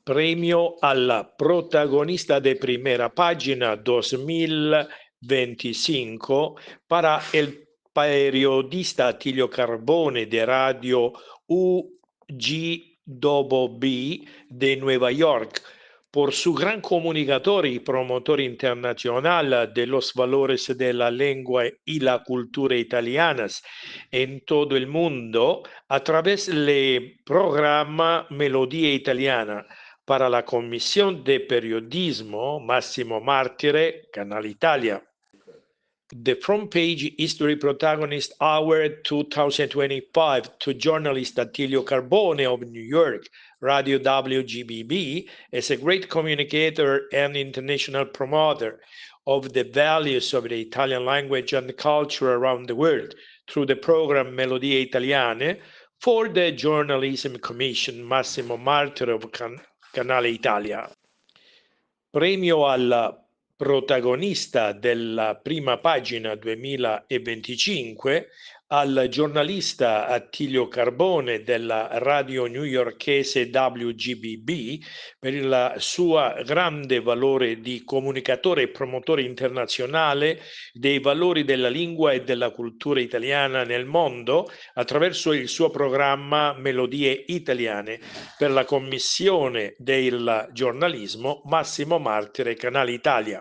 Premio alla protagonista de primera página 2025 para el periodista Attilio Carbone de Radio UGWB de Nueva York por su gran comunicador y promotor internacional de los valores de la lengua y la cultura italianas en todo el mundo a través del programa Melodía Italiana para la Comisión de Periodismo Massimo Martire, Canal Italia. The Front Page History Protagonist Award 2025 to journalist Attilio Carbone of New York, Radio WGBB, is a great communicator and international promoter of the values of the Italian language and culture around the world through the program Melodie Italiane for the Journalism Commission Massimo Martire of Canale Italia. Premio al protagonista della prima pagina 2025 al giornalista Attilio Carbone della radio newyorkese WGBB per il suo grande valore di comunicatore e promotore internazionale dei valori della lingua e della cultura italiana nel mondo attraverso il suo programma Melodie Italiane per la Commissione del giornalismo Massimo Martire, Canale Italia.